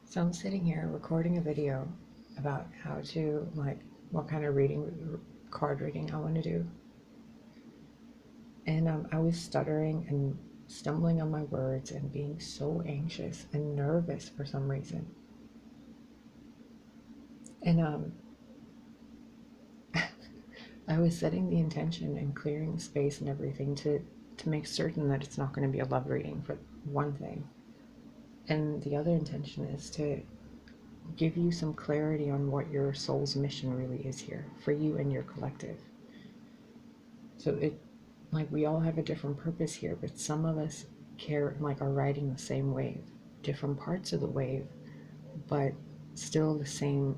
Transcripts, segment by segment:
So I'm sitting here recording a video about how to, like, what kind of card reading I want to do. And I was stuttering and stumbling on my words and being so anxious and nervous for some reason. And I was setting the intention and clearing the space and everything to make certain that it's not going to be a love reading, for one thing. And the other intention is to give you some clarity on what your soul's mission really is here for you and your collective. So we all have a different purpose here, but some of us are riding the same wave, different parts of the wave, but still the same,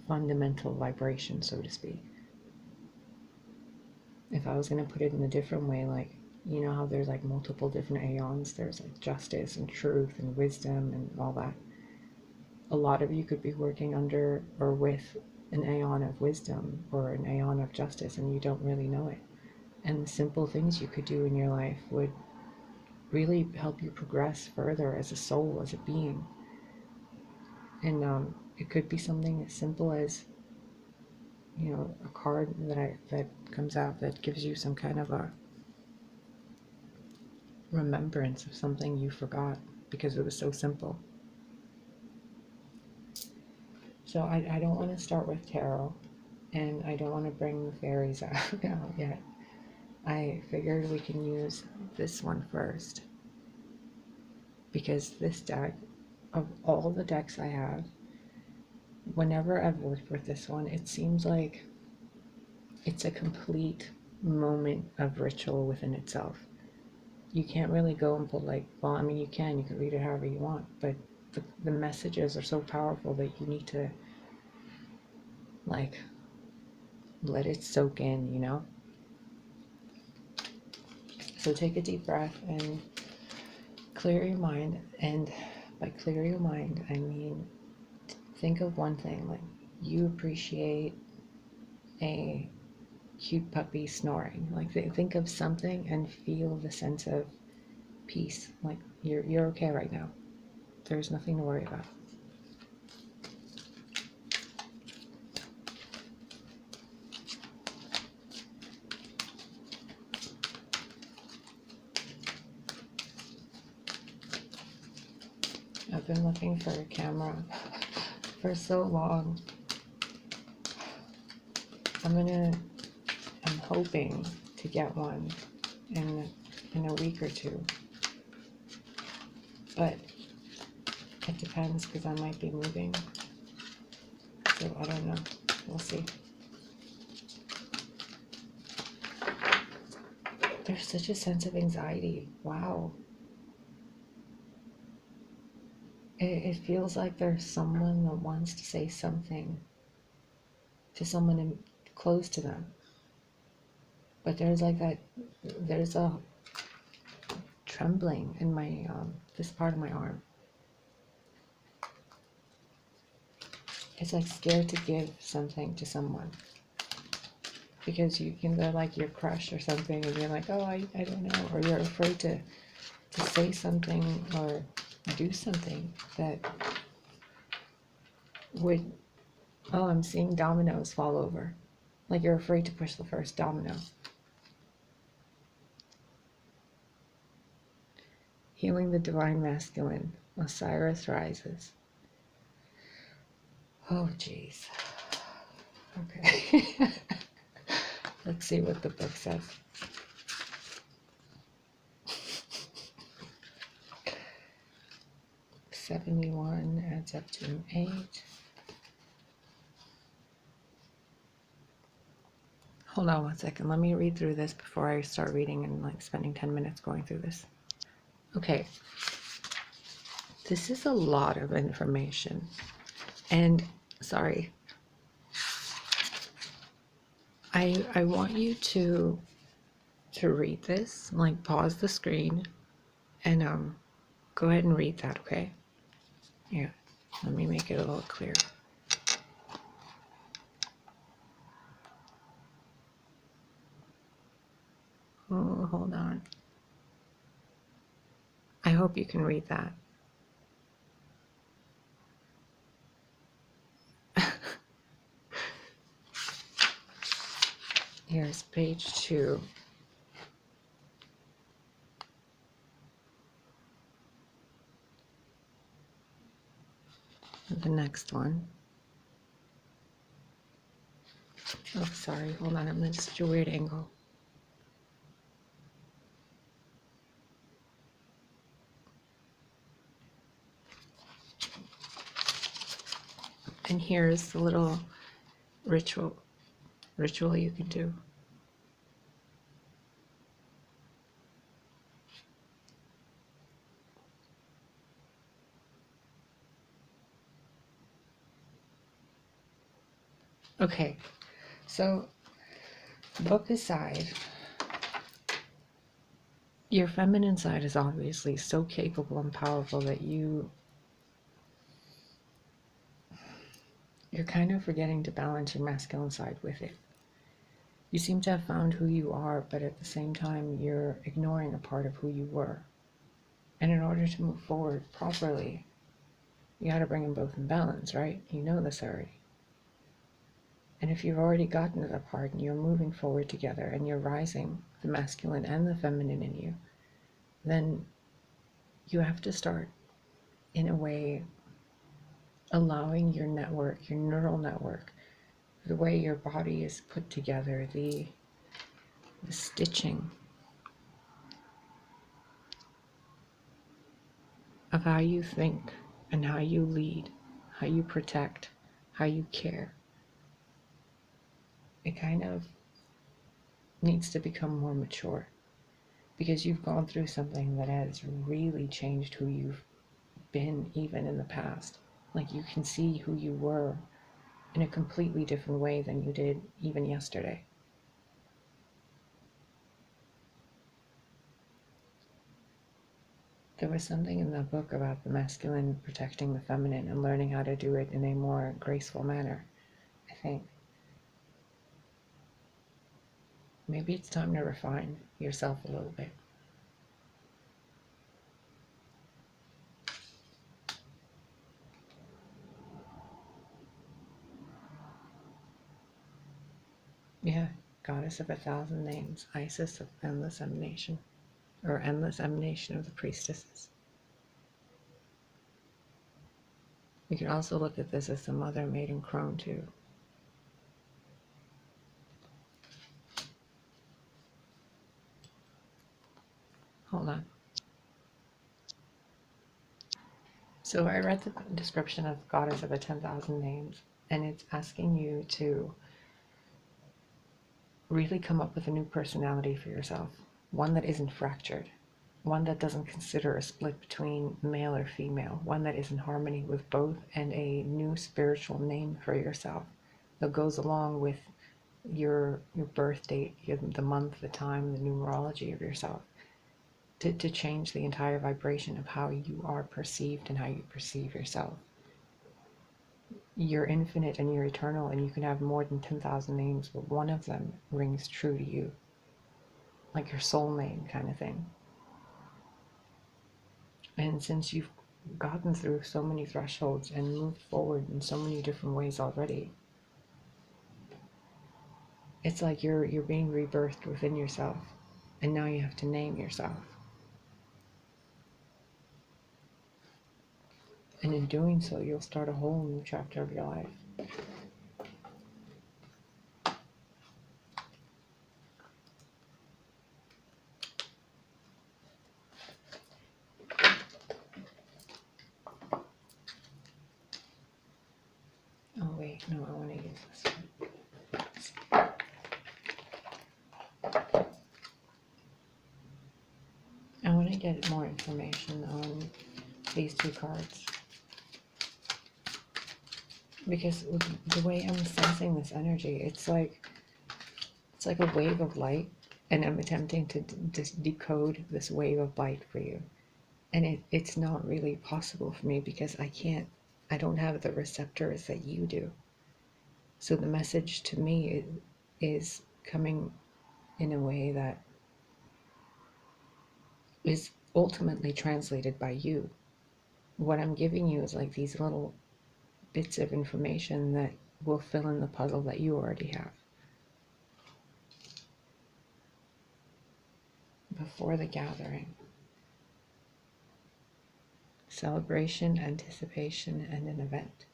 fundamental vibration, so to speak. If I was going to put it in a different way, how there's multiple different aeons, there's justice and truth and wisdom and all that. A lot of you could be working under or with an aeon of wisdom or an aeon of justice, and you don't really know it. And the simple things you could do in your life would really help you progress further as a soul, as a being. And it could be something as simple as, a card that comes out that gives you some kind of a remembrance of something you forgot because it was so simple. So I don't want to start with tarot, and I don't want to bring the fairies out yet. I figured we can use this one first, because this deck, of all the decks I have, whenever I've worked with this one, it seems like it's a complete moment of ritual within itself. You can't really go and pull you can read it however you want, but the messages are so powerful that you need to let it soak in, So take a deep breath and clear your mind. And by clear your mind, I mean, think of one thing, you appreciate a cute puppy snoring. Think of something and feel the sense of peace. You're okay right now. There's nothing to worry about. I've been looking for a camera for so long. I'm hoping to get one in a week or two, but it depends because I might be moving, so I don't know. We'll see. There's such a sense of anxiety. Wow. It feels like there's someone that wants to say something to someone close to them, but there's a trembling in my this part of my arm. It's scared to give something to someone, because they're your crush or something, and you're oh, I don't know, or you're afraid to say something or do something that would, oh, I'm seeing dominoes fall over. You're afraid to push the first domino. Healing the divine masculine, Osiris rises. Oh, jeez. Okay. Let's see what the book says. $71 adds up to an 8. Hold on one second. Let me read through this before I start reading and spending 10 minutes going through this. Okay. This is a lot of information. And sorry. I want you to read this, pause the screen and go ahead and read that, okay? Yeah. Let me make it a little clearer. Oh, hold on. I hope you can read that. Here's page 2. The next one. Oh, sorry, hold on, I'm in such a weird angle. And here's the little ritual you can do. Okay, so book aside, your feminine side is obviously so capable and powerful that you're kind of forgetting to balance your masculine side with it. You seem to have found who you are, but at the same time, you're ignoring a part of who you were. And in order to move forward properly, you got to bring them both in balance, right? You know this already. And if you've already gotten to that part and you're moving forward together and you're rising the masculine and the feminine in you, then you have to start, in a way, allowing your network, your neural network, the way your body is put together, the stitching of how you think and how you lead, how you protect, how you care. It kind of needs to become more mature because you've gone through something that has really changed who you've been even in the past. Like you can see who you were in a completely different way than you did even yesterday. There was something in that book about the masculine protecting the feminine and learning how to do it in a more graceful manner, I think. Maybe it's time to refine yourself a little bit. Yeah, goddess of 1,000 names, Isis of endless emanation, or endless emanation of the priestesses. You can also look at this as the mother, maiden, crone too. Hold on. So I read the description of goddess of the 10,000 names, and it's asking you to really come up with a new personality for yourself, one that isn't fractured, one that doesn't consider a split between male or female, one that is in harmony with both, and a new spiritual name for yourself that goes along with your birth date, the month, the time, the numerology of yourself, to change the entire vibration of how you are perceived and how you perceive yourself. You're infinite and you're eternal, and you can have more than 10,000 names, but one of them rings true to you, like your soul name kind of thing. And since you've gotten through so many thresholds and moved forward in so many different ways already, it's like you're being rebirthed within yourself, and now you have to name yourself. And in doing so, you'll start a whole new chapter of your life. Oh wait, no, I want to use this one. I want to get more information on these two cards, because the way I'm sensing this energy, it's like a wave of light, and I'm attempting to decode this wave of light for you, and it's not really possible for me because I don't have the receptors that you do. So the message to me is coming in a way that is ultimately translated by you. What I'm giving you is like these little bits of information that will fill in the puzzle that you already have. before the gathering. Celebration, anticipation, and an event.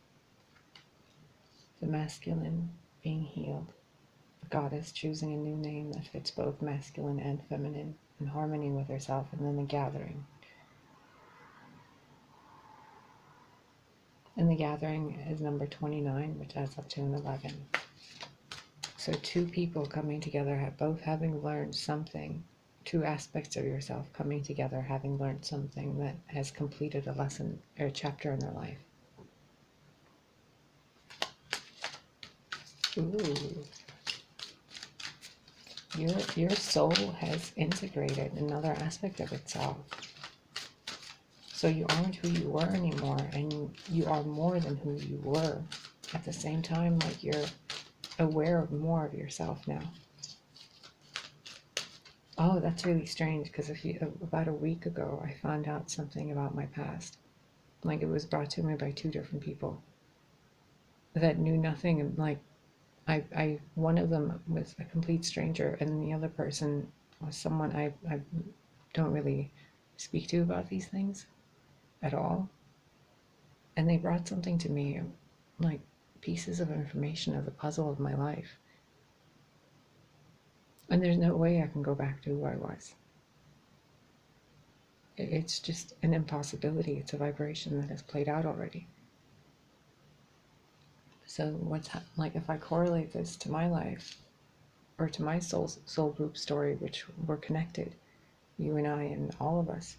The masculine being healed. The goddess choosing a new name that fits both masculine and feminine in harmony with herself, and then the gathering. And the gathering is number 29, which adds up to an 11. So two people coming together, both having learned something, two aspects of yourself coming together, having learned something that has completed a lesson or a chapter in their life. Ooh. Your soul has integrated another aspect of itself. So you aren't who you were anymore, and you are more than who you were. At the same time, like, you're aware of more of yourself now. Oh, that's really strange, because about a week ago, I found out something about my past. Like, it was brought to me by two different people that knew nothing, and like, one of them was a complete stranger, and the other person was someone I don't really speak to about these things at all. And they brought something to me, like pieces of information of the puzzle of my life. And there's no way I can go back to who I was. It's just an impossibility. It's a vibration that has played out already. So like, if I correlate this to my life, or to my soul group story, which we're connected, you and I and all of us,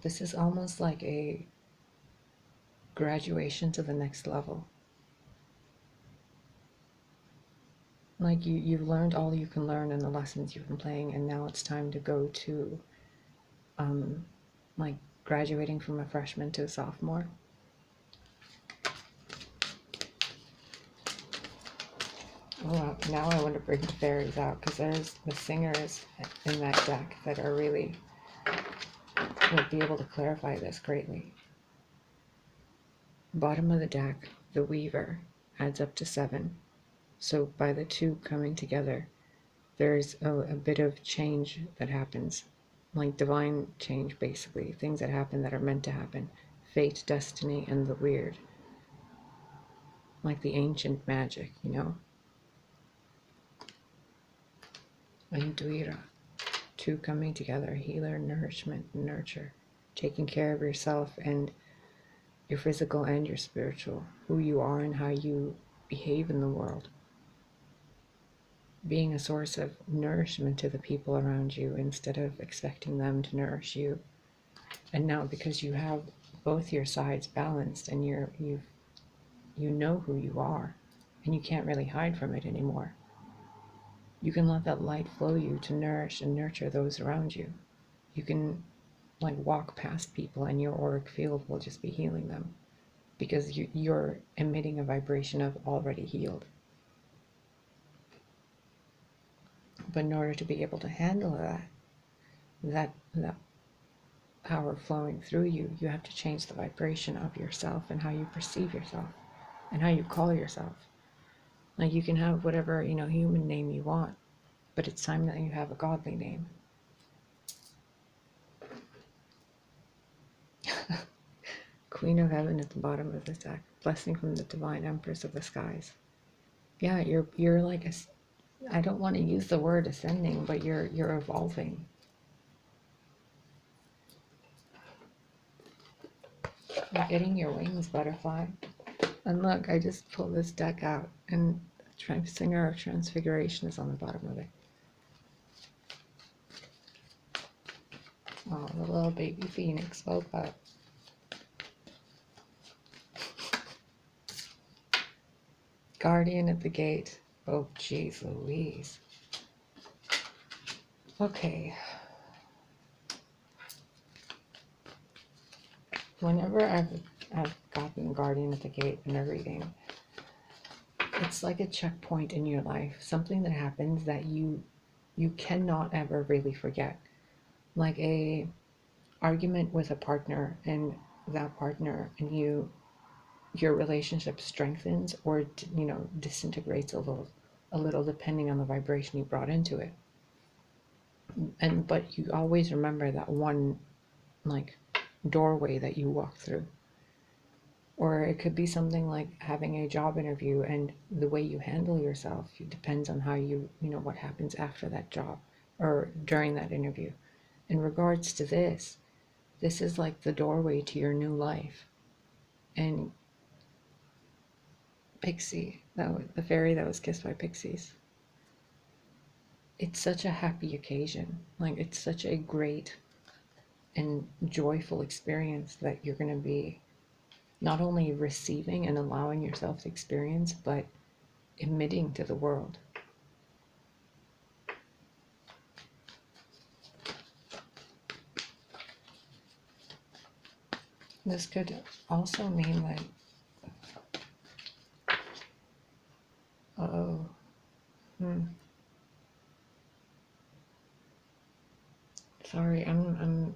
this is almost like a graduation to the next level. Like, you've learned all you can learn in the lessons you've been playing, and now it's time to go to like graduating from a freshman to a sophomore. Oh, now I want to bring the fairies out, because there's the singers in that deck that are really would be able to clarify this greatly. Bottom of the deck, the Weaver, adds up to 7. So by the two coming together, there's a bit of change that happens, like divine change, basically, things that happen that are meant to happen. Fate, destiny, and the weird. Like the ancient magic, you know? And Duira, two coming together, healer, nourishment, nurture, taking care of yourself and your physical and your spiritual, who you are and how you behave in the world. Being a source of nourishment to the people around you instead of expecting them to nourish you. And now, because you have both your sides balanced, and you know who you are, and you can't really hide from it anymore, you can let that light flow you to nourish and nurture those around you. You can, like, walk past people and your auric field will just be healing them, because you're emitting a vibration of already healed. But in order to be able to handle that power flowing through you, you have to change the vibration of yourself and how you perceive yourself and how you call yourself. Like, you can have whatever, human name you want, but it's time that you have a godly name. Queen of Heaven at the bottom of this deck. Blessing from the Divine Empress of the Skies. Yeah, you're like I don't want to use the word ascending, but you're evolving. You're getting your wings, butterfly. And look, I just pulled this deck out, and Singer of Transfiguration is on the bottom of it. Oh, the little baby phoenix woke up. Guardian at the gate. Oh, geez Louise. Okay. Whenever I've gotten Guardian at the gate in a reading, it's like a checkpoint in your life. Something that happens that you cannot ever really forget. Like a argument with a partner, and that partner and your relationship strengthens or disintegrates a little depending on the vibration you brought into it. But you always remember that one, like, doorway that you walk through. Or it could be something like having a job interview, and the way you handle yourself, it depends on how what happens after that job or during that interview. In regards to this is like the doorway to your new life. And Pixie, that was the fairy that was kissed by pixies. It's such a happy occasion. Like, it's such a great and joyful experience that you're going to be not only receiving and allowing yourself to experience, but emitting to the world. This could also mean that, oh, sorry, I'm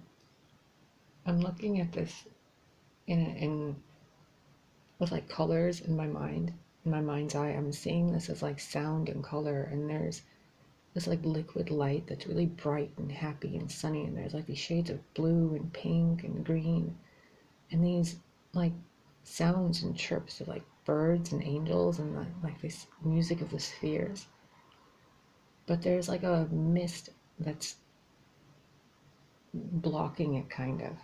looking at this in with like colors in my mind, in my mind's eye. I'm seeing this as like sound and color, and there's this like liquid light that's really bright and happy and sunny, and there's like these shades of blue and pink and green, and these like sounds and chirps of like birds and angels, and like this music of the spheres. But there's like a mist that's blocking it, kind of.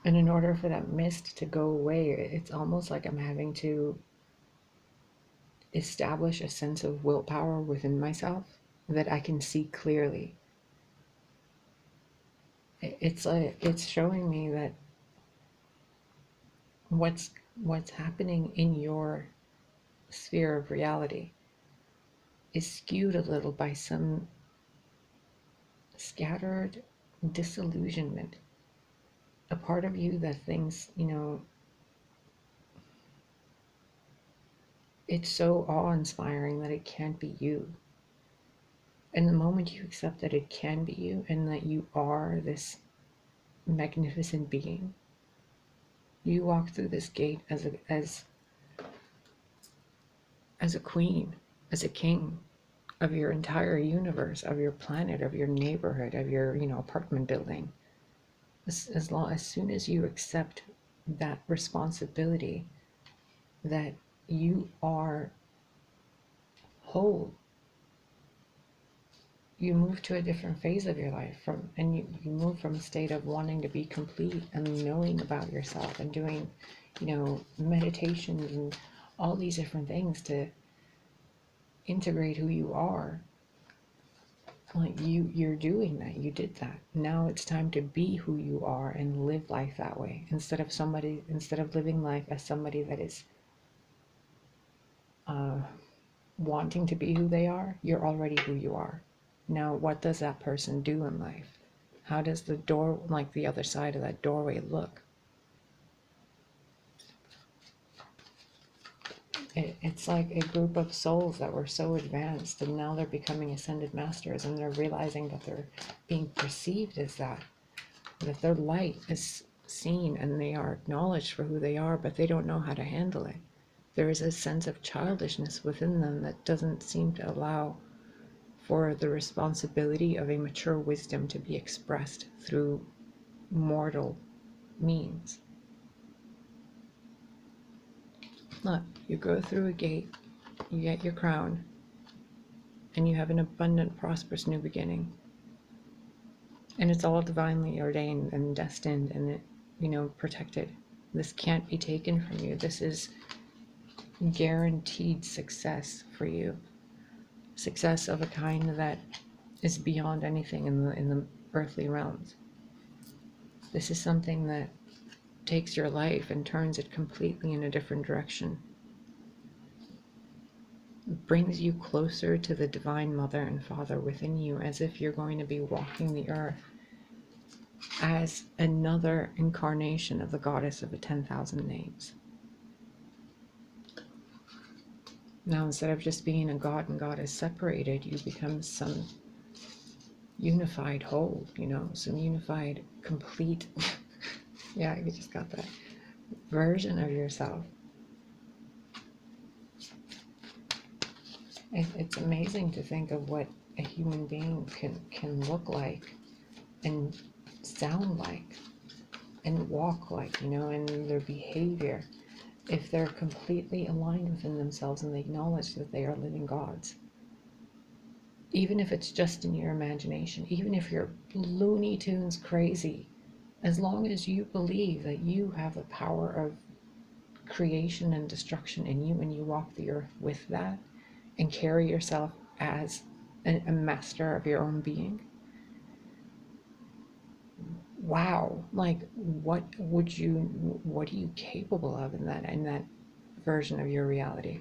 And in order for that mist to go away, it's almost like I'm having to establish a sense of willpower within myself that I can see clearly. It's like it's showing me that what's happening in your sphere of reality is skewed a little by some scattered disillusionment. A part of you that thinks, it's so awe-inspiring that it can't be you. And the moment you accept that it can be you and that you are this magnificent being, you walk through this gate as a queen, as a king of your entire universe, of your planet, of your neighborhood, of your, apartment building. As soon as you accept that responsibility, that you are whole, you move to a different phase of your life, and you move from a state of wanting to be complete and knowing about yourself and doing, meditations and all these different things to integrate who you are. Like, you're doing that. You did that. Now it's time to be who you are and live life that way, instead of living life as somebody that is wanting to be who they are. You're already who you are. Now, what does that person do in life? How does the door, like the other side of that doorway, look? It's like a group of souls that were so advanced, and now they're becoming ascended masters, and they're realizing that they're being perceived as that their light is seen and they are acknowledged for who they are, but they don't know how to handle it. There is a sense of childishness within them that doesn't seem to allow for the responsibility of a mature wisdom to be expressed through mortal means. Look, you go through a gate, you get your crown, and you have an abundant, prosperous new beginning. And it's all divinely ordained and destined and, protected. This can't be taken from you. This is guaranteed success for you. Success of a kind that is beyond anything in the earthly realms. This is something that takes your life and turns it completely in a different direction. It brings you closer to the Divine Mother and Father within you, as if you're going to be walking the earth as another incarnation of the goddess of the 10,000 names. Now, instead of just being a god and goddess separated, you become some unified whole, some unified, complete, yeah, you just got that version of yourself. It's amazing to think of what a human being can look like and sound like and walk like, you know, and their behavior, if they're completely aligned within themselves and they acknowledge that they are living gods. Even if it's just in your imagination, even if you're Looney Tunes crazy, as long as you believe that you have the power of creation and destruction in you and you walk the earth with that and carry yourself as a master of your own being, wow, like what are you capable of in that version of your reality?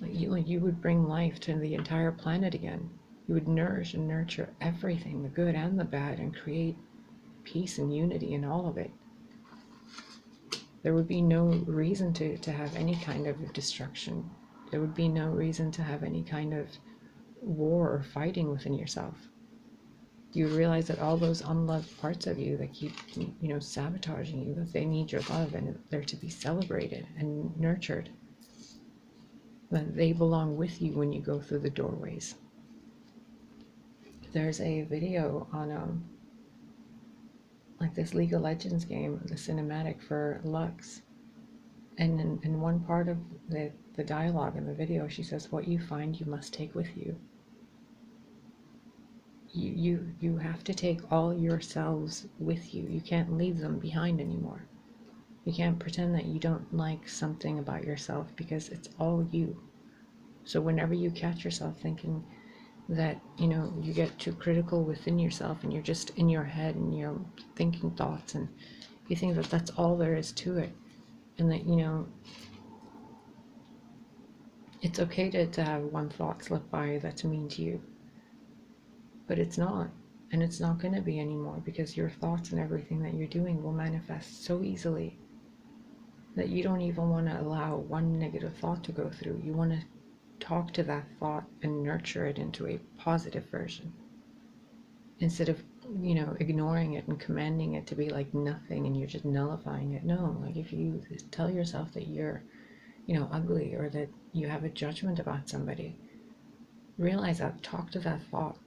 Like you would bring life to the entire planet again. You would nourish and nurture everything, the good and the bad, and create peace and unity in all of it. There would be no reason to have any kind of destruction. There would be no reason to have any kind of war or fighting within yourself. You realize that all those unloved parts of you that keep, you know, sabotaging you, that they need your love and they're to be celebrated and nurtured. That they belong with you when you go through the doorways. There's a video on like this League of Legends game, the cinematic for Lux, and in one part of the dialogue in the video, she says, "What you find, you must take with you." You have to take all yourselves with you. You can't leave them behind anymore. You can't pretend that you don't like something about yourself, because it's all you. So whenever you catch yourself thinking that, you know, you get too critical within yourself and you're just in your head and you're thinking thoughts and you think that that's all there is to it, and that, you know, it's okay to have one thought slip by that's mean to you. But it's not, and it's not going to be anymore, because your thoughts and everything that you're doing will manifest so easily that you don't even want to allow one negative thought to go through. You want to talk to that thought and nurture it into a positive version, instead of, you know, ignoring it and commanding it to be like nothing and you're just nullifying it. No, like if you tell yourself that you're, you know, ugly, or that you have a judgment about somebody, realize that, talk to that thought.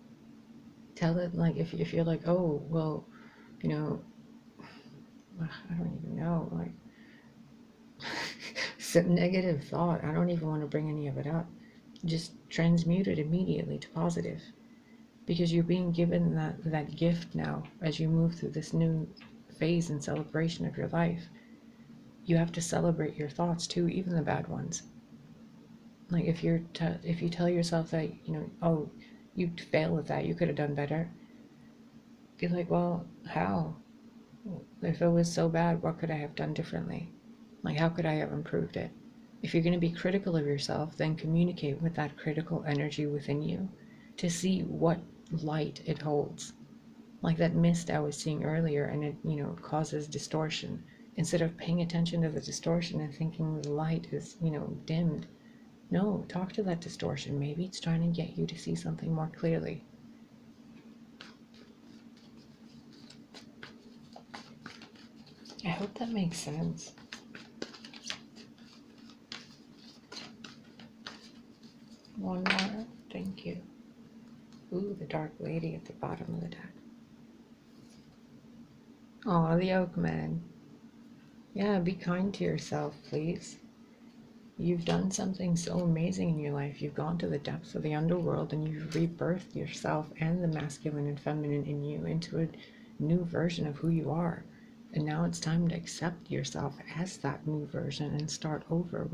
Tell it, like, if you're like, oh, well, you know, I don't even know, like, some negative thought, I don't even want to bring any of it up. Just transmute it immediately to positive, because you're being given that gift now as you move through this new phase and celebration of your life. You have to celebrate your thoughts too, even the bad ones. Like if you tell yourself that, you know, oh, you failed at that, you could have done better, be like, well, how? If it was so bad, what could I have done differently? Like, how could I have improved it? If you're going to be critical of yourself, then communicate with that critical energy within you to see what light it holds. Like that mist I was seeing earlier, and it, you know, causes distortion. Instead of paying attention to the distortion and thinking the light is, you know, dimmed, no, talk to that distortion. Maybe it's trying to get you to see something more clearly. I hope that makes sense. One more. Thank you. Ooh, the Dark Lady at the bottom of the deck. Aw, the Oak Man. Yeah, be kind to yourself, please. You've done something so amazing in your life. You've gone to the depths of the underworld and you've rebirthed yourself and the masculine and feminine in you into a new version of who you are. And now it's time to accept yourself as that new version and start over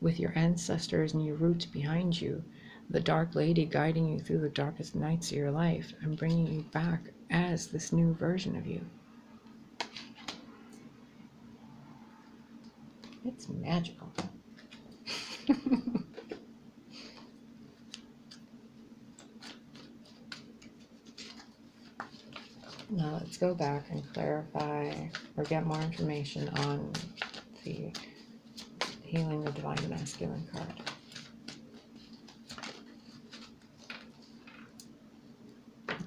with your ancestors and your roots behind you. The Dark Lady guiding you through the darkest nights of your life and bringing you back as this new version of you. It's magical. Now let's go back and clarify or get more information on the Healing the Divine Masculine card.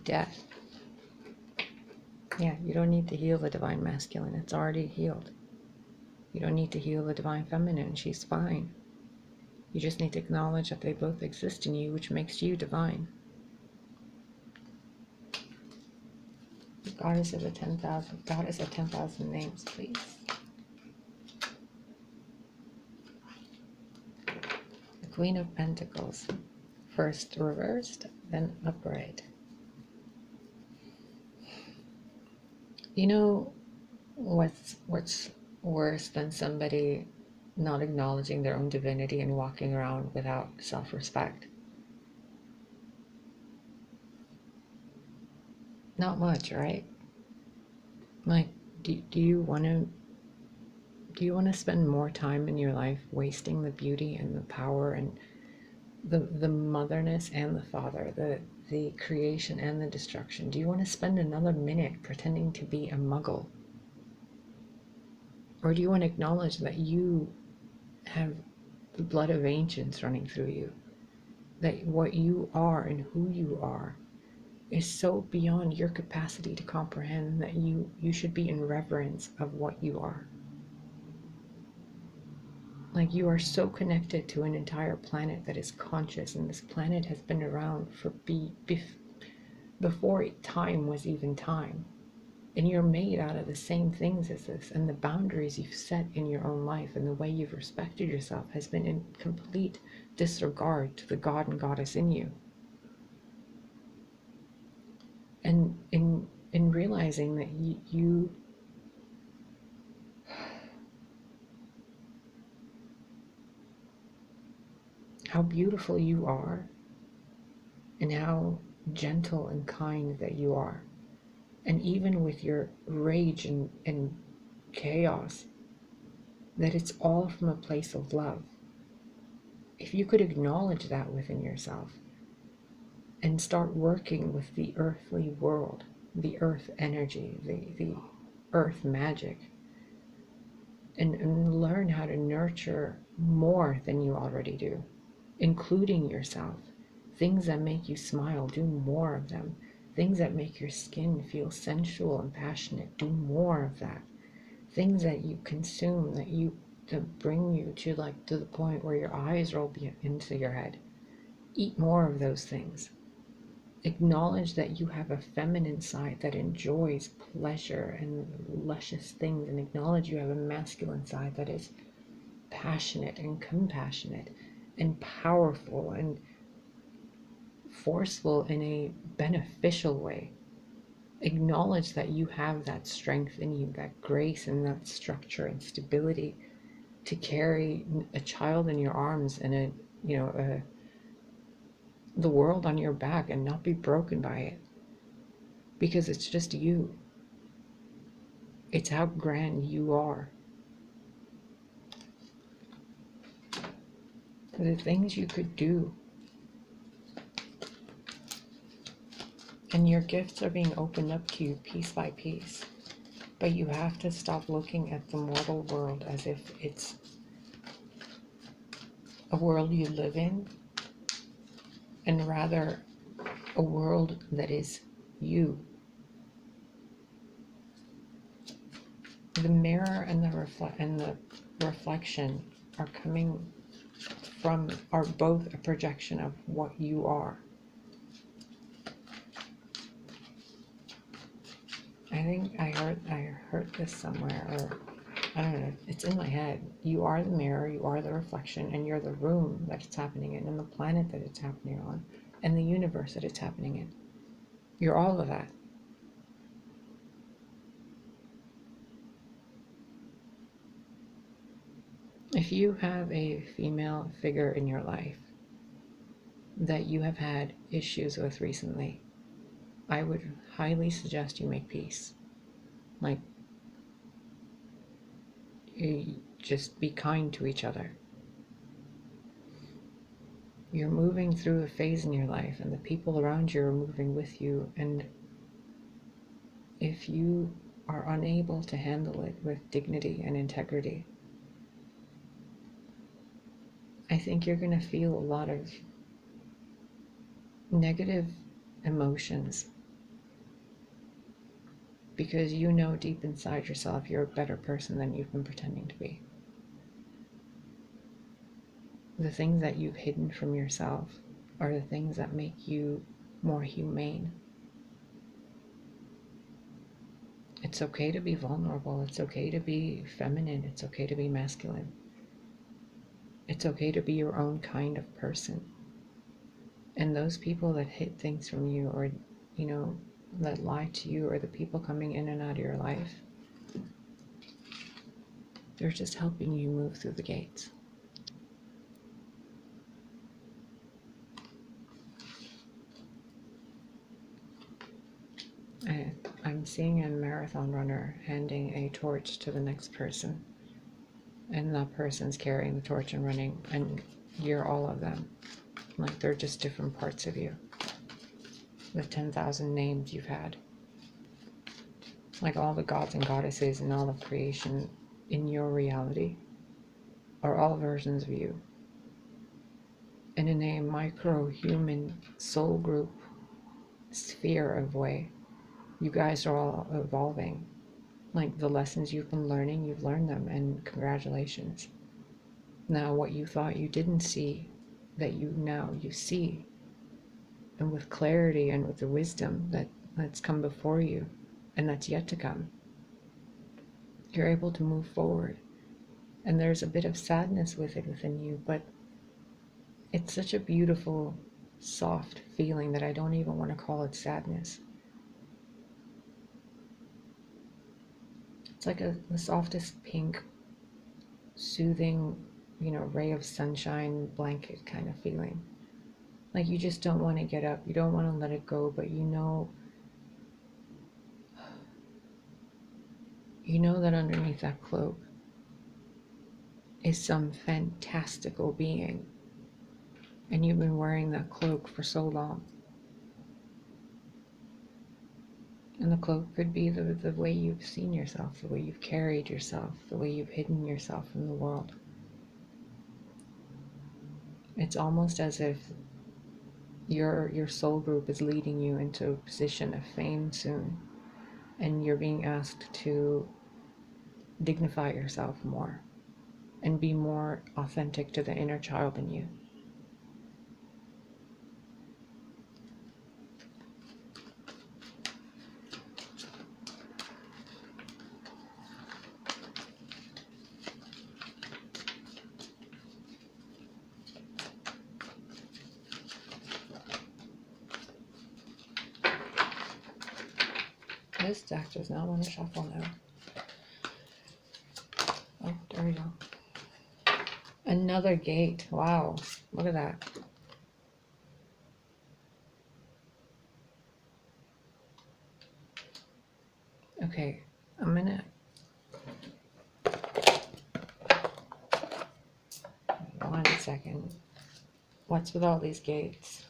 Death. Yeah, you don't need to heal the Divine Masculine. It's already healed. You don't need to heal the Divine Feminine. She's fine. You just need to acknowledge that they both exist in you, which makes you divine. Goddess of 10,000 names, please. The Queen of Pentacles. First reversed, then upright. You know what's worse than somebody not acknowledging their own divinity and walking around without self-respect? Not much, right? Like, do you want to spend more time in your life wasting the beauty and the power and the motherness and the father, the creation and the destruction? Do you want to spend another minute pretending to be a muggle? Or do you want to acknowledge that you have the blood of ancients running through you? That what you are and who you are is so beyond your capacity to comprehend that you should be in reverence of what you are. Like, you are so connected to an entire planet that is conscious, and this planet has been around for before time was even time. And you're made out of the same things as this, and the boundaries you've set in your own life and the way you've respected yourself has been in complete disregard to the God and Goddess in you. And in realizing that you how beautiful you are and how gentle and kind that you are, and even with your rage and chaos, that it's all from a place of love. If you could acknowledge that within yourself and start working with the earthly world, the earth energy, the earth magic, and learn how to nurture more than you already do, including yourself. Things that make you smile, do more of them. Things that make your skin feel sensual and passionate, do more of that. Things that you consume that bring you to the point where your eyes roll into your head, eat more of those things. Acknowledge that you have a feminine side that enjoys pleasure and luscious things, and acknowledge you have a masculine side that is passionate and compassionate and powerful and forceful in a beneficial way. Acknowledge that you have that strength in you, that grace and that structure and stability to carry a child in your arms and the world on your back and not be broken by it, because it's just you. It's how grand you are. The things you could do. And your gifts are being opened up to you piece by piece. But you have to stop looking at the mortal world as if it's a world you live in, and rather a world that is you. The mirror and the reflection are both a projection of what you are. I think I heard this somewhere, or I don't know, it's in my head. You are the mirror, you are the reflection, and you're the room that it's happening in, and the planet that it's happening on, and the universe that it's happening in. You're all of that. If you have a female figure in your life that you have had issues with recently, I would highly suggest you make peace. Like, you just be kind to each other. You're moving through a phase in your life, and the people around you are moving with you, and if you are unable to handle it with dignity and integrity, I think you're going to feel a lot of negative emotions, because you know deep inside yourself you're a better person than you've been pretending to be. the things that you've hidden from yourself are the things that make you more humane. It's okay to be vulnerable. It's okay to be feminine. It's okay to be masculine. It's okay to be your own kind of person. And those people that hid things from you, or, you know, that lie to you, or the people coming in and out of your life, they're just helping you move through the gates. I'm seeing a marathon runner handing a torch to the next person, and that person's carrying the torch and running, and you're all of them. Like, they're just different parts of you. The 10,000 names you've had. Like, all the gods and goddesses and all of creation in your reality are all versions of you. And in a micro-human soul group sphere of way, you guys are all evolving. Like, the lessons you've been learning, you've learned them, and congratulations. Now, what you thought you didn't see, that you see, and with clarity and with the wisdom that's come before you and that's yet to come, you're able to move forward. And there's a bit of sadness with it within you, but it's such a beautiful, soft feeling that I don't even want to call it sadness. It's like the softest pink, soothing, you know, ray of sunshine, blanket kind of feeling. Like, you just don't want to get up, you don't want to let it go, but you know that underneath that cloak is some fantastical being, and you've been wearing that cloak for so long. And the cloak could be the way you've seen yourself, the way you've carried yourself, the way you've hidden yourself from the world. It's almost as if your soul group is leading you into a position of fame soon, and you're being asked to dignify yourself more and be more authentic to the inner child in you. This deck does not want to shuffle now. Oh, there we go. Another gate. Wow. Look at that. Okay, I'm gonna... One second. What's with all these gates?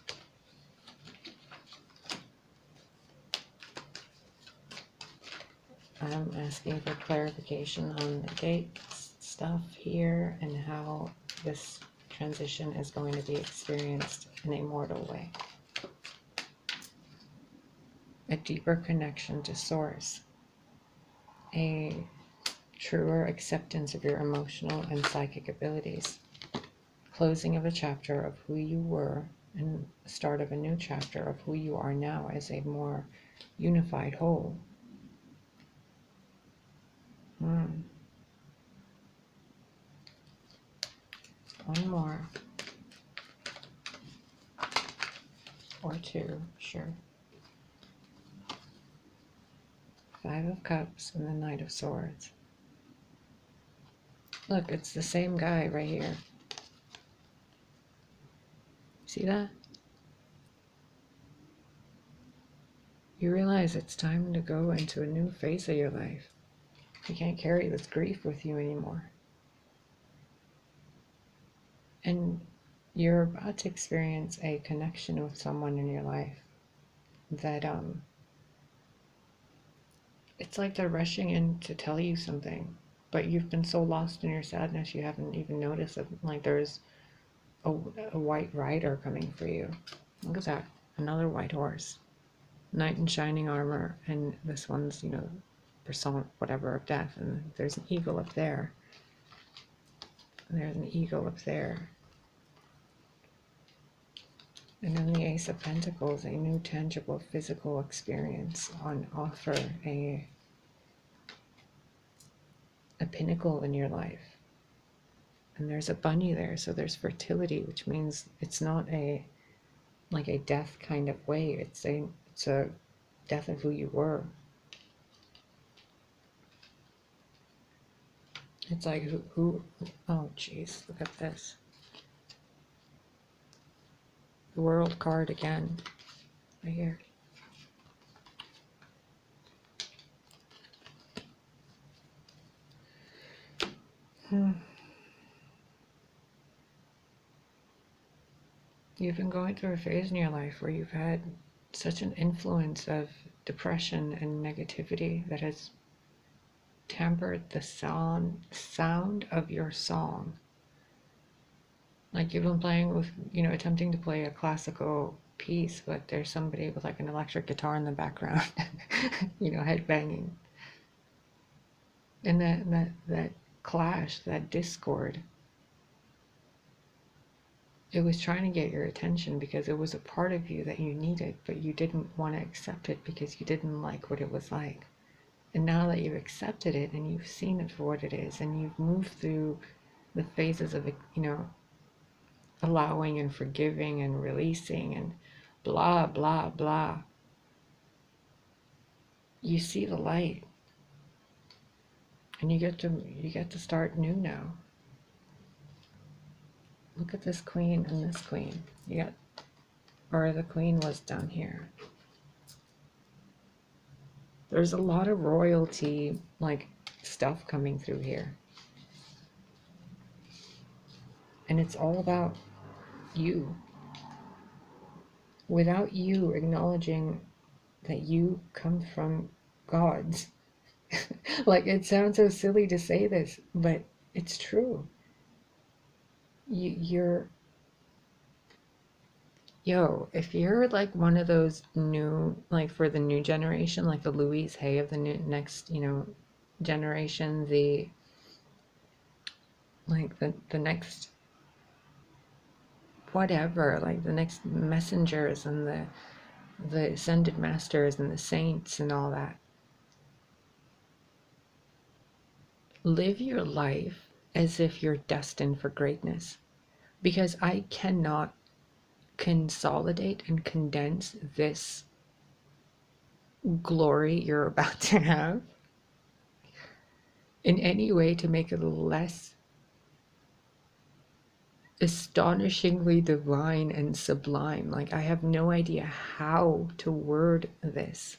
I'm asking for clarification on the gate stuff here and how this transition is going to be experienced in a mortal way. A deeper connection to source. A truer acceptance of your emotional and psychic abilities. Closing of a chapter of who you were and the start of a new chapter of who you are now as a more unified whole. One more. Or two, sure. Five of Cups and the Knight of Swords. Look, it's the same guy right here. See that? You realize it's time to go into a new phase of your life. You can't carry this grief with you anymore. And you're about to experience a connection with someone in your life that it's like they're rushing in to tell you something, but you've been so lost in your sadness you haven't even noticed that, like, there's a white rider coming for you. Look at that, another white horse, knight in shining armor, and this one's, you know, persona whatever of death, and there's an eagle up there. And there's an eagle up there. And then the Ace of Pentacles, a new tangible physical experience on offer, a pinnacle in your life. And there's a bunny there, so there's fertility, which means it's not a like a death kind of way. It's a death of who you were. It's like who oh jeez, look at this. The World card again, right here. You've been going through a phase in your life where you've had such an influence of depression and negativity that has tempered the sound of your song. Like you've been playing with, attempting to play a classical piece, but there's somebody with like an electric guitar in the background, headbanging. And that clash, that discord, it was trying to get your attention because it was a part of you that you needed, but you didn't want to accept it because you didn't like what it was like. And now that you've accepted it and you've seen it for what it is, and you've moved through the phases of, allowing and forgiving and releasing and blah, blah, blah, you see the light. And you get to start new now. Look at this queen and this queen. Or the queen was down here. There's a lot of royalty, like, stuff coming through here. And it's all about you. Without you acknowledging that you come from gods. Like, it sounds so silly to say this, but it's true. If you're like one of those new, like for the new generation, like the Louise Hay of the next, generation, the next whatever, like the next messengers and the ascended masters and the saints and all that. Live your life as if you're destined for greatness, because I cannot consolidate and condense this glory you're about to have in any way to make it less astonishingly divine and sublime. Like, I have no idea how to word this.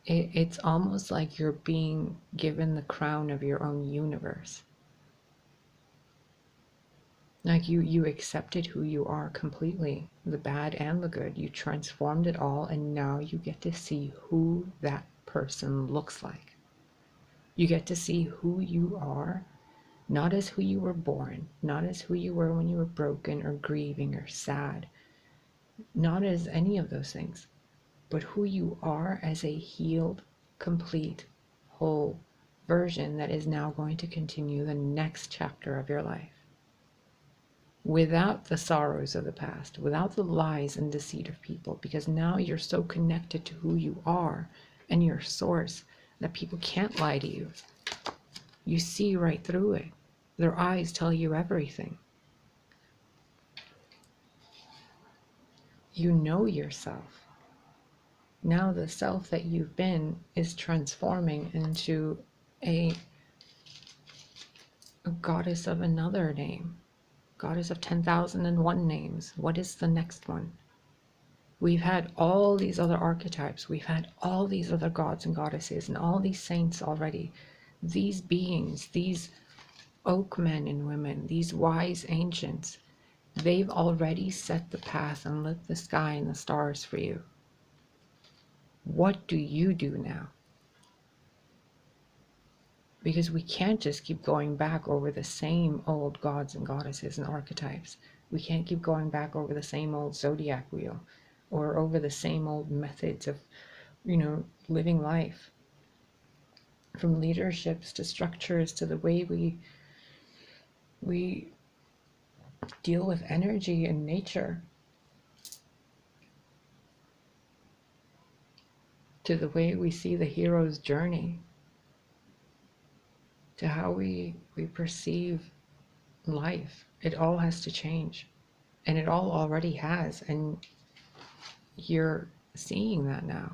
It's almost like you're being given the crown of your own universe. Like you accepted who you are completely, the bad and the good. You transformed it all, and now you get to see who that person looks like. You get to see who you are, not as who you were born, not as who you were when you were broken or grieving or sad, not as any of those things, but who you are as a healed, complete, whole version that is now going to continue the next chapter of your life. Without the sorrows of the past, without the lies and deceit of people, because now you're so connected to who you are and your source that people can't lie to you. You see right through it. Their eyes tell you everything. You know yourself. Now the self that you've been is transforming into a goddess of another name. Goddess of 10,001 names. What is the next one? We've had all these other archetypes. We've had all these other gods and goddesses and all these saints already. These beings, these oak men and women, these wise ancients, they've already set the path and lit the sky and the stars for you. What do you do now? Because we can't just keep going back over the same old gods and goddesses and archetypes. We can't keep going back over the same old zodiac wheel or over the same old methods of, living life. From leaderships to structures to the way we deal with energy and nature. to the way we see the hero's journey, to how we perceive life. It all has to change. And it all already has. And you're seeing that now.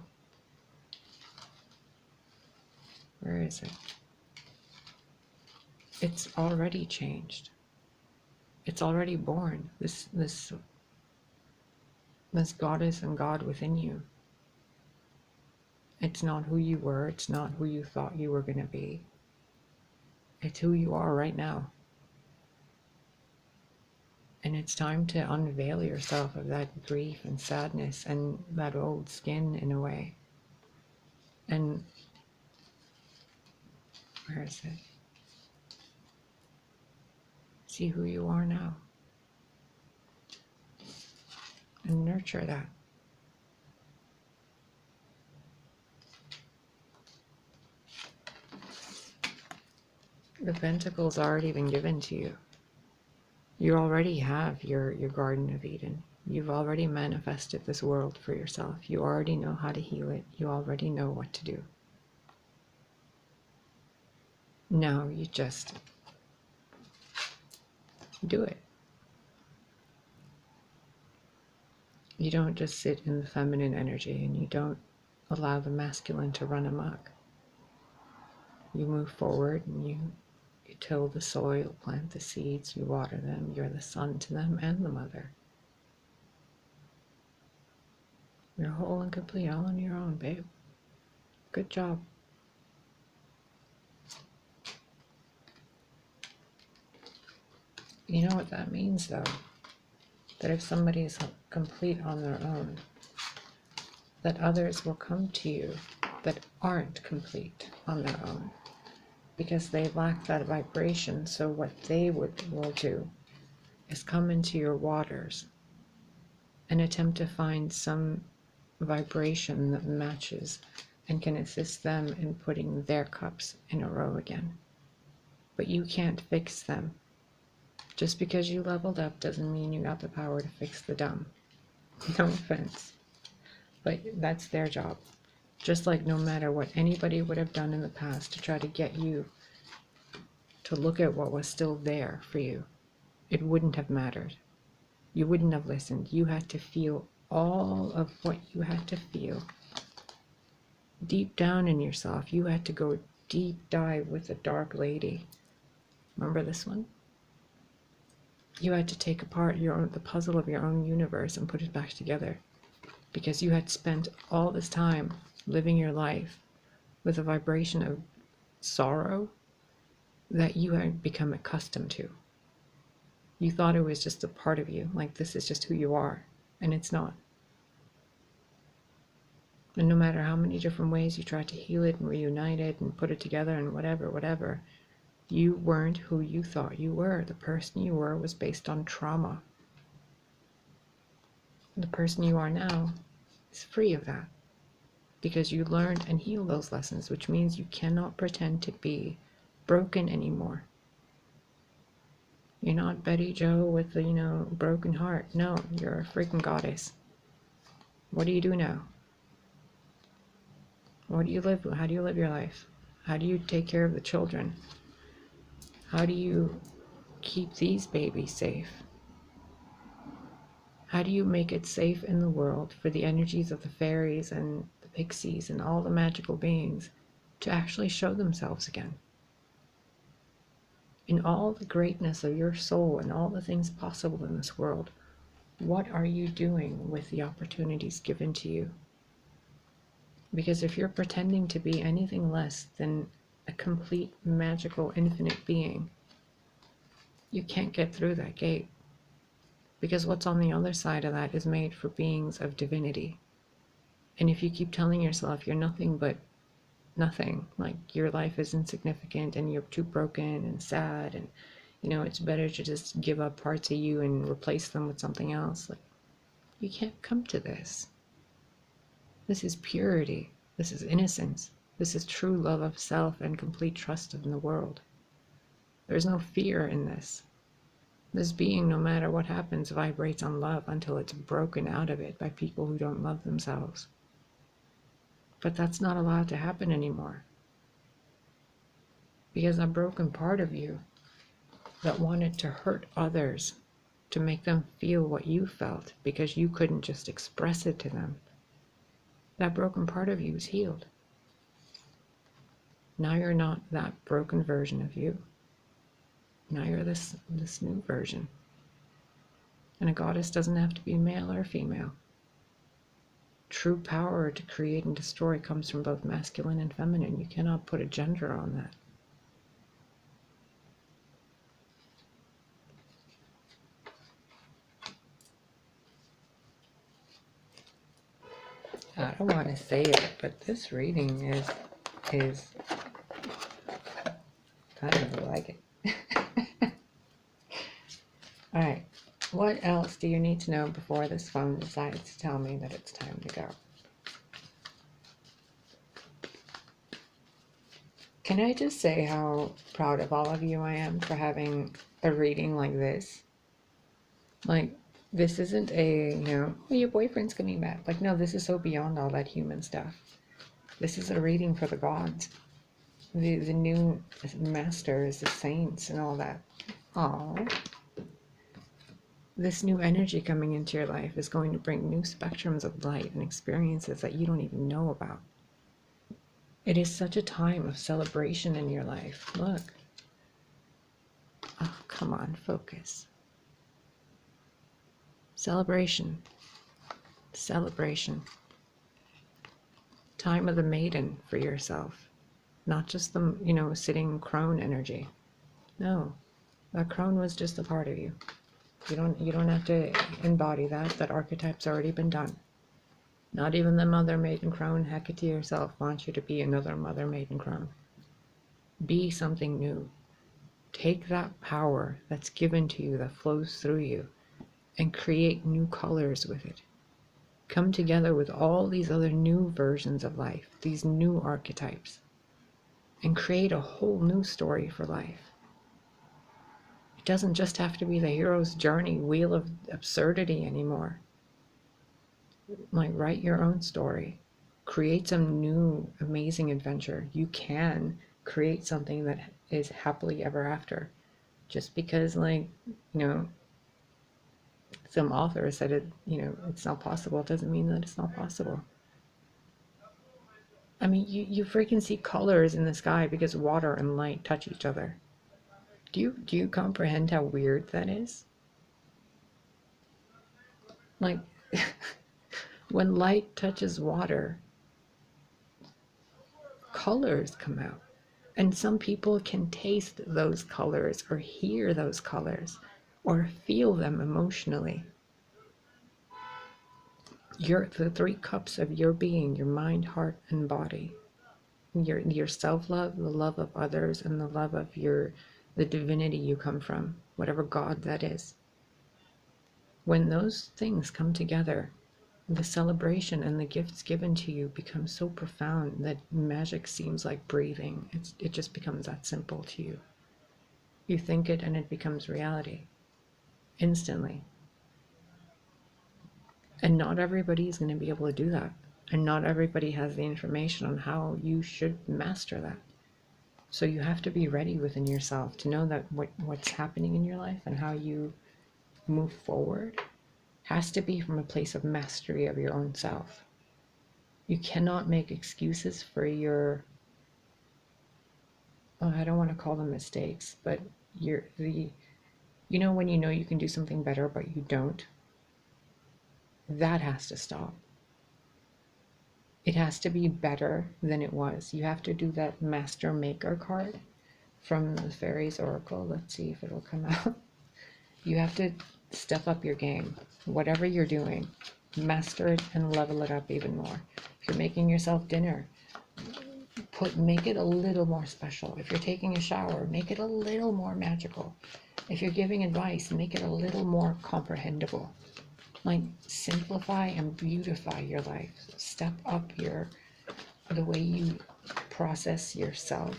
Where is it? It's already changed. It's already born. This goddess and God within you. It's not who you were. It's not who you thought you were going to be. It's who you are right now. And it's time to unveil yourself of that grief and sadness and that old skin in a way. And where is it? See who you are now. And nurture that. The pentacles already been given to you. You already have your Garden of Eden. You've already manifested this world for yourself. You already know how to heal it. You already know what to do. Now you just do it. You don't just sit in the feminine energy and you don't allow the masculine to run amok. You move forward and you till the soil, plant the seeds, you water them, you're the sun to them and the mother. You're whole and complete all on your own, babe. Good job. You know what that means, though? That if somebody is complete on their own, that others will come to you that aren't complete on their own, because they lack that vibration. So what they will do is come into your waters and attempt to find some vibration that matches and can assist them in putting their cups in a row again. But you can't fix them. Just because you leveled up doesn't mean you got the power to fix the dumb. No offense. But that's their job. Just like no matter what anybody would have done in the past to try to get you to look at what was still there for you, it wouldn't have mattered. You wouldn't have listened. You had to feel all of what you had to feel. Deep down in yourself, you had to go deep dive with the dark lady. Remember this one? You had to take apart the puzzle of your own universe and put it back together, because you had spent all this time living your life with a vibration of sorrow that you had become accustomed to. You thought it was just a part of you, like this is just who you are, and it's not. And no matter how many different ways you tried to heal it and reunite it and put it together and whatever, you weren't who you thought you were. The person you were was based on trauma. The person you are now is free of that, because you learned and healed those lessons, which means you cannot pretend to be broken anymore. You're not Betty Joe with the, broken heart. No, you're a freaking goddess. What do you do now? What do you live with? How do you live your life? How do you take care of the children? How do you keep these babies safe? How do you make it safe in the world for the energies of the fairies and the pixies and all the magical beings to actually show themselves again? In all the greatness of your soul and all the things possible in this world, what are you doing with the opportunities given to you? Because if you're pretending to be anything less than a complete, magical, infinite being, you can't get through that gate. Because what's on the other side of that is made for beings of divinity. And if you keep telling yourself you're nothing but nothing, like your life is insignificant and you're too broken and sad and, it's better to just give up parts of you and replace them with something else, like, you can't come to this. This is purity. This is innocence. This is true love of self and complete trust in the world. There's no fear in this. This being, no matter what happens, vibrates on love until it's broken out of it by people who don't love themselves. But that's not allowed to happen anymore. Because a broken part of you that wanted to hurt others, to make them feel what you felt because you couldn't just express it to them, that broken part of you is healed. Now you're not that broken version of you. Now you're this new version. And a goddess doesn't have to be male or female. True power to create and destroy comes from both masculine and feminine. You cannot put a gender on that. I don't want to say it, but this reading is kind of like it. All right, what else do you need to know before this phone decides to tell me that it's time to go? Can I just say how proud of all of you I am for having a reading like this? Like, this isn't a, oh, your boyfriend's coming back. Like, no, this is so beyond all that human stuff. This is a reading for the gods. The new masters, the saints, and all that. Aww. This new energy coming into your life is going to bring new spectrums of light and experiences that you don't even know about. It is such a time of celebration in your life. Look. Oh, come on, focus. Celebration. Celebration. Time of the maiden for yourself. Not just the, sitting crone energy. No, that crone was just a part of you. You don't have to embody that. That archetype's already been done. Not even the mother maiden crone, Hecate herself, wants you to be another mother maiden crone. Be something new. Take that power that's given to you, that flows through you, and create new colors with it. Come together with all these other new versions of life, these new archetypes, and create a whole new story for life. It doesn't just have to be the hero's journey, wheel of absurdity anymore. Like, write your own story. Create some new, amazing adventure. You can create something that is happily ever after. Just because, some author said it, it's not possible, it doesn't mean that it's not possible. I mean, you freaking see colors in the sky because water and light touch each other. Do you comprehend how weird that is? Like, when light touches water, colors come out. And some people can taste those colors or hear those colors or feel them emotionally. The three cups of your being, your mind, heart, and body. Your self-love, the love of others, and the love of the divinity you come from, whatever God that is. When those things come together, the celebration and the gifts given to you become so profound that magic seems like breathing. It just becomes that simple to you. You think it and it becomes reality. Instantly. And not everybody is going to be able to do that. And not everybody has the information on how you should master that. So you have to be ready within yourself to know that what's happening in your life and how you move forward has to be from a place of mastery of your own self. You cannot make excuses for your, I don't want to call them mistakes, but when you know you can do something better but you don't, that has to stop. It has to be better than it was. You have to do that Master Maker card from the Fairies Oracle. Let's see if it'll come out. You have to step up your game. Whatever you're doing, master it and level it up even more. If you're making yourself dinner, make it a little more special. If you're taking a shower, make it a little more magical. If you're giving advice, make it a little more comprehensible. Like, simplify and beautify your life. Step up the way you process yourself,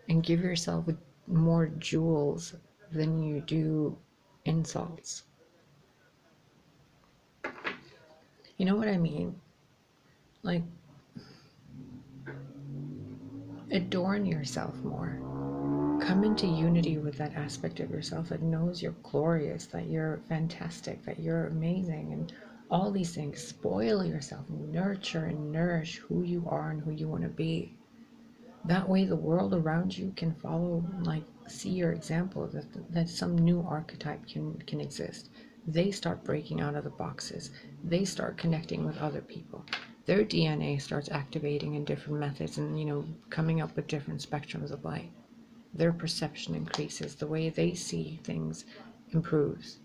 and give yourself more jewels than you do insults. You know what I mean? like, adorn yourself more. Come into unity with that aspect of yourself that knows you're glorious, that you're fantastic, that you're amazing, and all these things. Spoil yourself, nurture and nourish who you are and who you want to be. That way the world around you can follow, like, see your example, that some new archetype can exist. They start breaking out of the boxes. They start connecting with other people. Their DNA starts activating in different methods and, coming up with different spectrums of light. Their perception increases. The way they see things improves.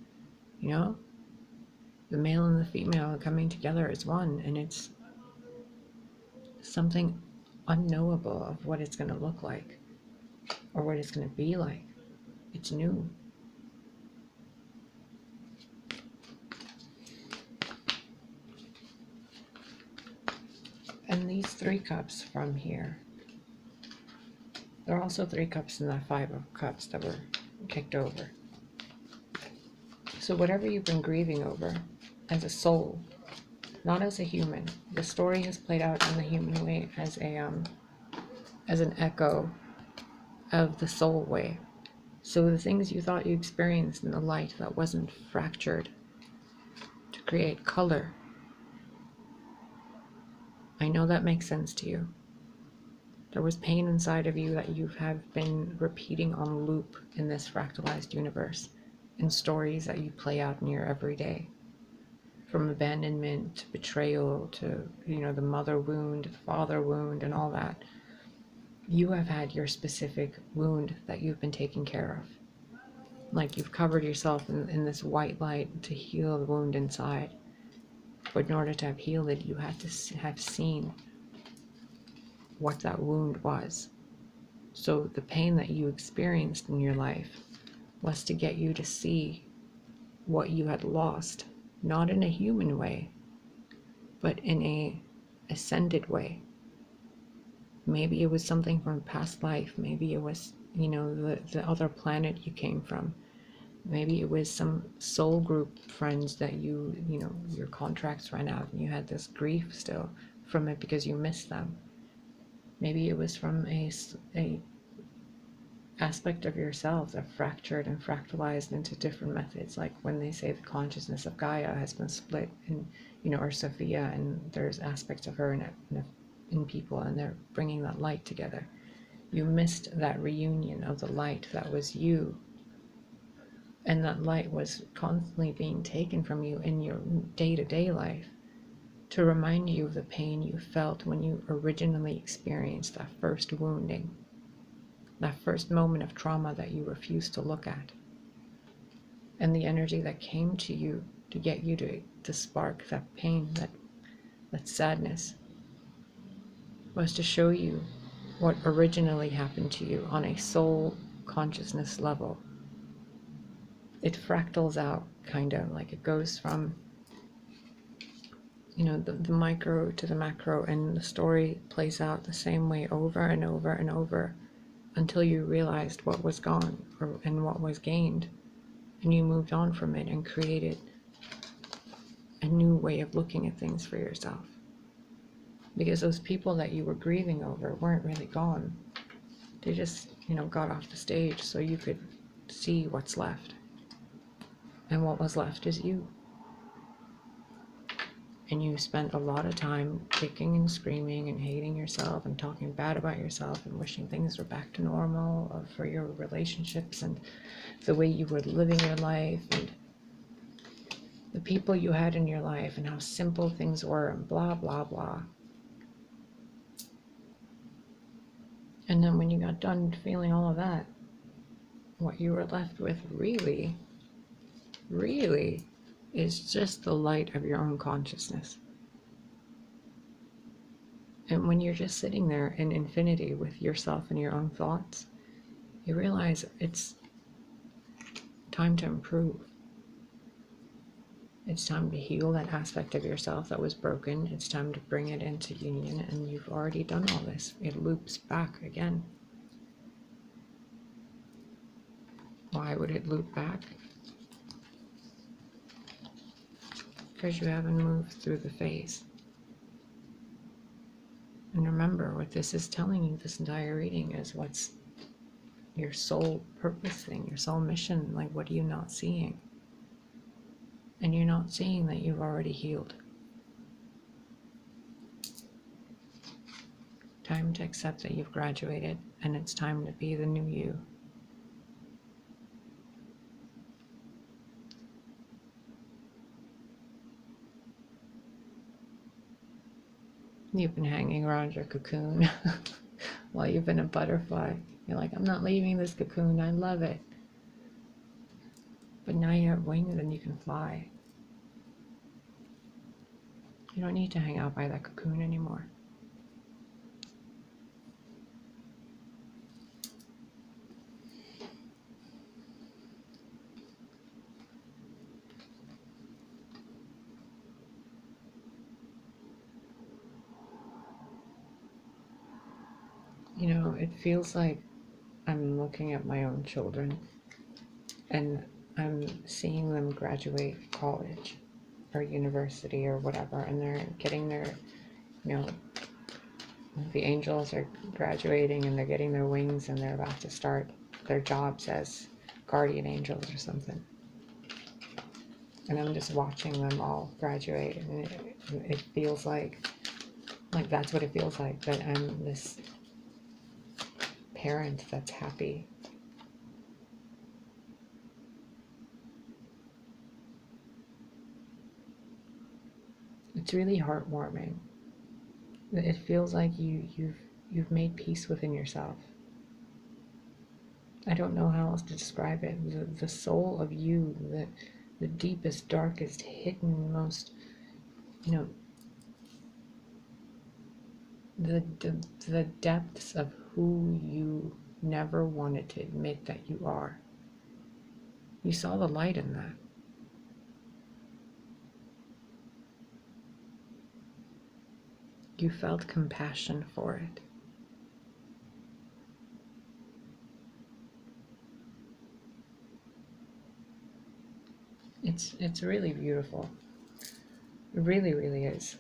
The male and the female coming together as one, and it's something unknowable of what it's going to look like or what it's going to be like. It's new. And these 3 cups from here, there are also 3 cups in that 5 of cups that were kicked over. So whatever you've been grieving over as a soul, not as a human, the story has played out in the human way as an echo of the soul way. So the things you thought you experienced in the light that wasn't fractured to create color, I know that makes sense to you. There was pain inside of you that you have been repeating on loop in this fractalized universe, in stories that you play out in your everyday. From abandonment to betrayal to, the mother wound, the father wound, and all that. You have had your specific wound that you've been taking care of. Like, you've covered yourself in this white light to heal the wound inside. But in order to have healed it, you had to have seen what that wound was. So the pain that you experienced in your life was to get you to see what you had lost, not in a human way, but in a ascended way. Maybe it was something from past life. Maybe it was, the other planet you came from. Maybe it was some soul group friends that your contracts ran out and you had this grief still from it because you missed them. Maybe it was from a aspect of yourself that fractured and fractalized into different methods, like when they say the consciousness of Gaia has been split in, or Sophia, and there's aspects of her in people, and they're bringing that light together. You missed that reunion of the light that was you, and that light was constantly being taken from you in your day-to-day life to remind you of the pain you felt when you originally experienced that first wounding, that first moment of trauma that you refused to look at, and the energy that came to you to get you to spark that pain, that sadness, was to show you what originally happened to you on a soul consciousness level. It fractals out, kind of like it goes from the micro to the macro, and the story plays out the same way over and over and over until you realized what was gone and what was gained, and you moved on from it and created a new way of looking at things for yourself. Because those people that you were grieving over weren't really gone. They just, got off the stage so you could see what's left. And what was left is you. And you spent a lot of time kicking and screaming and hating yourself and talking bad about yourself and wishing things were back to normal for your relationships and the way you were living your life and the people you had in your life and how simple things were and blah, blah, blah. And then when you got done feeling all of that, what you were left with really is just the light of your own consciousness. And when you're just sitting there in infinity with yourself and your own thoughts, you realize it's time to improve. It's time to heal that aspect of yourself that was broken. It's time to bring it into union, and you've already done all this. It loops back again. Why would it loop back? Because you haven't moved through the phase. And remember, what this is telling you, this entire reading, is what's your soul purpose thing, your soul mission. Like, what are you not seeing? And you're not seeing that you've already healed. Time to accept that you've graduated, and it's time to be the new you. You've been hanging around your cocoon while you've been a butterfly. You're like, I'm not leaving this cocoon, I love it. But now you have wings and you can fly. You don't need to hang out by that cocoon anymore. You know, it feels like I'm looking at my own children and I'm seeing them graduate college or university or whatever, and they're getting their, you know, the angels are graduating and they're getting their wings and they're about to start their jobs as guardian angels or something. And I'm just watching them all graduate, and it feels like that's what it feels like, that I'm this parent that's happy. It's really heartwarming. It feels like you've made peace within yourself. I don't know how else to describe it. The soul of you, the deepest, darkest, hidden, most, you know, the depths of who you never wanted to admit that you are. You saw the light in that. You felt compassion for it. It's really beautiful. It really, really is.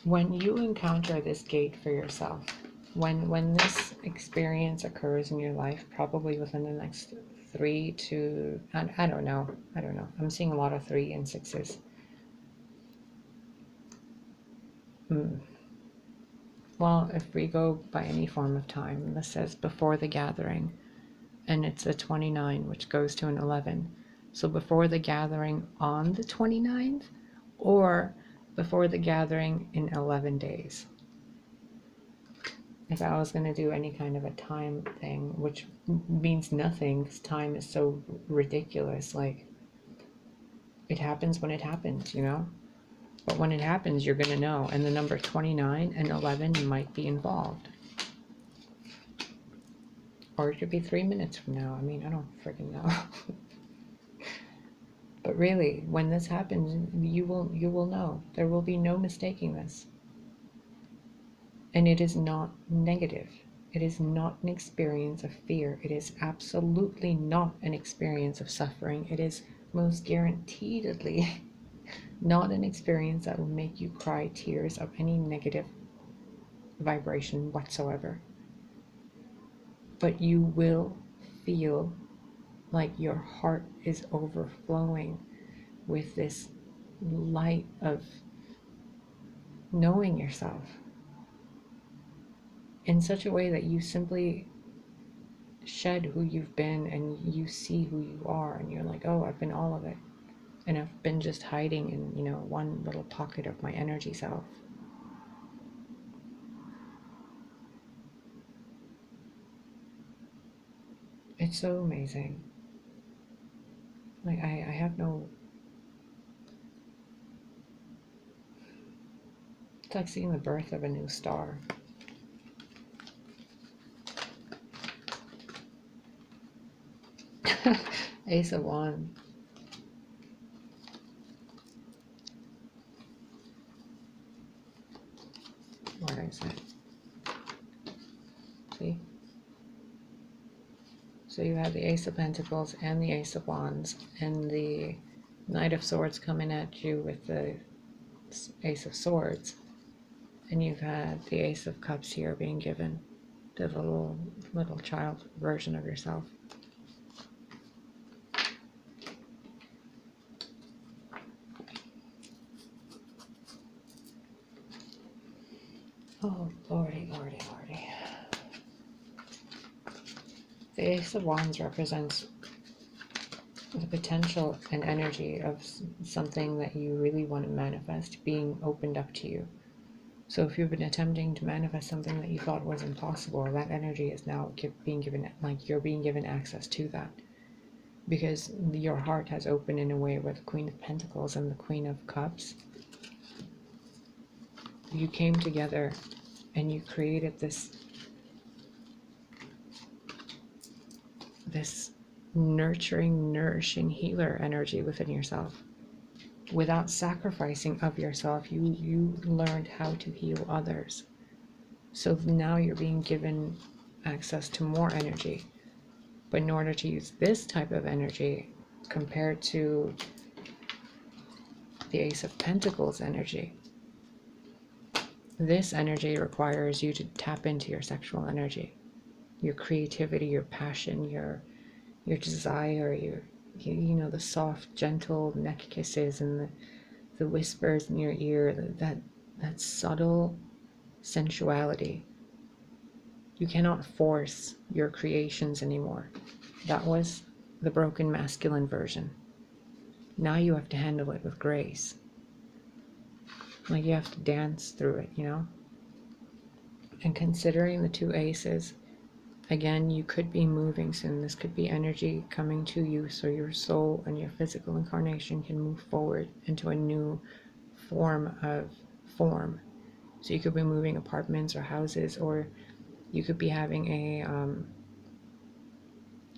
When you encounter this gate for yourself, when this experience occurs in your life, probably within the next 3 to, I don't know. I'm seeing a lot of 3 and 6s. Well, if we go by any form of time, this says before the gathering, and it's a 29, which goes to an 11. So before the gathering on the 29th, or before the gathering in 11 days. If I was going to do any kind of a time thing, which means nothing, because time is so ridiculous, like, it happens when it happens, you know? But when it happens, you're going to know, and the number 29 and 11 might be involved. Or it could be 3 minutes from now. I mean, I don't freaking know. But really, when this happens, you will know. There will be no mistaking this. And it is not negative. It is not an experience of fear. It is absolutely not an experience of suffering. It is most guaranteedly not an experience that will make you cry tears of any negative vibration whatsoever. But you will feel like your heart is overflowing with this light of knowing yourself in such a way that you simply shed who you've been and you see who you are, and you're like, oh, I've been all of it, and I've been just hiding in, you know, one little pocket of my energy self. It's so amazing. Like, I have no, it's like seeing the birth of a new star. Ace of Wands. Where is it? See? So you have the Ace of Pentacles and the Ace of Wands, and the Knight of Swords coming at you with the Ace of Swords, and you've had the Ace of Cups here being given to the little child version of yourself. Oh, lordy, lordy, lordy. The Ace of Wands represents the potential and energy of something that you really want to manifest being opened up to you. So if you've been attempting to manifest something that you thought was impossible, that energy is now being given, like you're being given access to that. Because your heart has opened in a way where the Queen of Pentacles and the Queen of Cups, you came together and you created this nurturing, nourishing healer energy within yourself. Without sacrificing of yourself, you learned how to heal others. So now you're being given access to more energy. But in order to use this type of energy compared to the Ace of Pentacles energy, this energy requires you to tap into your sexual energy, your creativity, your passion, your desire, you know, the soft, gentle neck kisses and the whispers in your ear, that subtle sensuality. You cannot force your creations anymore. That was the broken masculine version. Now you have to handle it with grace. Like you have to dance through it, you know? And considering the two aces, again, you could be moving soon. This could be energy coming to you so your soul and your physical incarnation can move forward into a new form. So you could be moving apartments or houses, or you could be having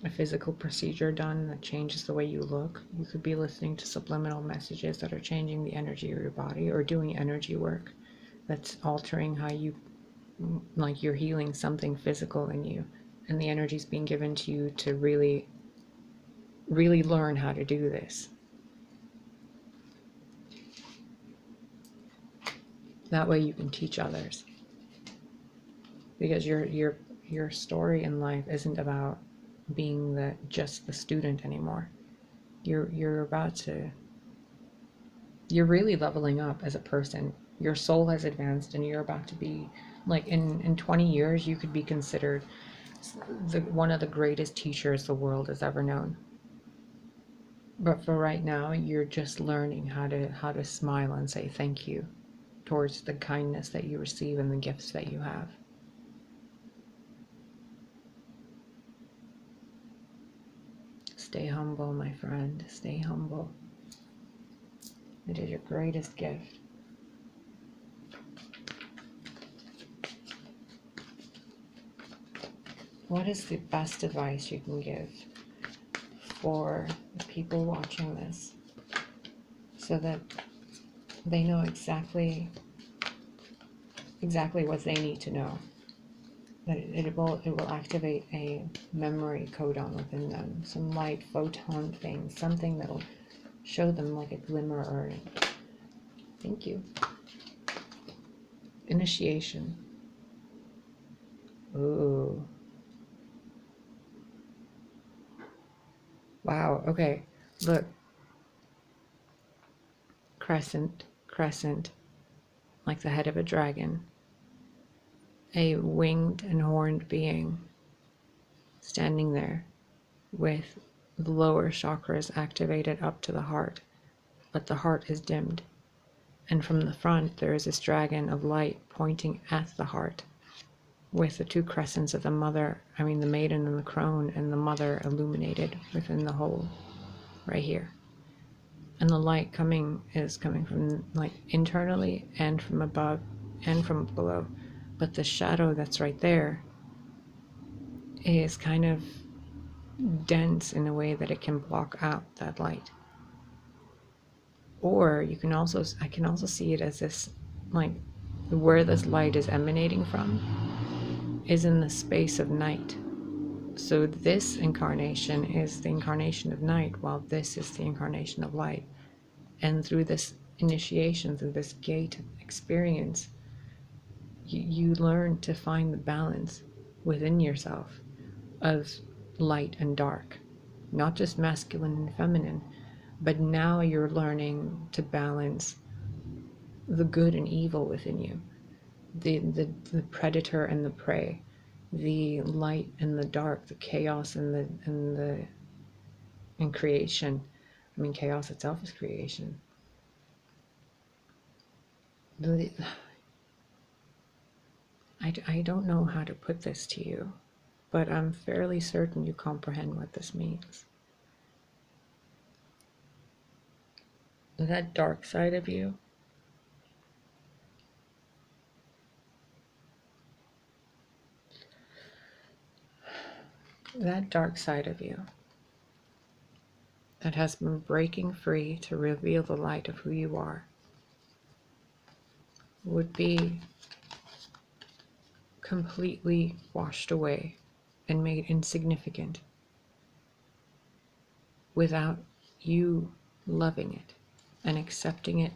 a physical procedure done that changes the way you look. You could be listening to subliminal messages that are changing the energy of your body, or doing energy work that's altering how you, like you're healing something physical in you, and the energy is being given to you to really, really learn how to do this. That way you can teach others. Because your story in life isn't about being just the student anymore. You're really leveling up as a person. Your soul has advanced, and you're about to be, like, in 20 years you could be considered one of the greatest teachers the world has ever known. But for right now, you're just learning how to smile and say thank you towards the kindness that you receive and the gifts that you have. Stay humble, my friend. Stay humble. It is your greatest gift. What is the best advice you can give for the people watching this so that they know exactly what they need to know? That it will activate a memory codon within them, some light photon thing, something that will show them like a glimmer or thank you. Initiation. Ooh. Wow, okay. Look. Crescent, like the head of a dragon. A winged and horned being standing there with the lower chakras activated up to the heart, but the heart is dimmed. And from the front there is this dragon of light pointing at the heart with the two crescents of the maiden and the crone, and the mother illuminated within the hole right here. And the light is coming from, like, internally and from above and from below. But the shadow that's right there is kind of dense in a way that it can block out that light. Or I can also see it as this, like, where this light is emanating from is in the space of night. So this incarnation is the incarnation of night, while this is the incarnation of light. And through this initiation, through this gate experience, you learn to find the balance within yourself of light and dark, not just masculine and feminine, but now you're learning to balance the good and evil within you, the predator and the prey, the light and the dark, the chaos and creation. I mean, chaos itself is creation. I don't know how to put this to you, but I'm fairly certain you comprehend what this means. That dark side of you, that dark side of you that has been breaking free to reveal the light of who you are, would be completely washed away and made insignificant without you loving it and accepting it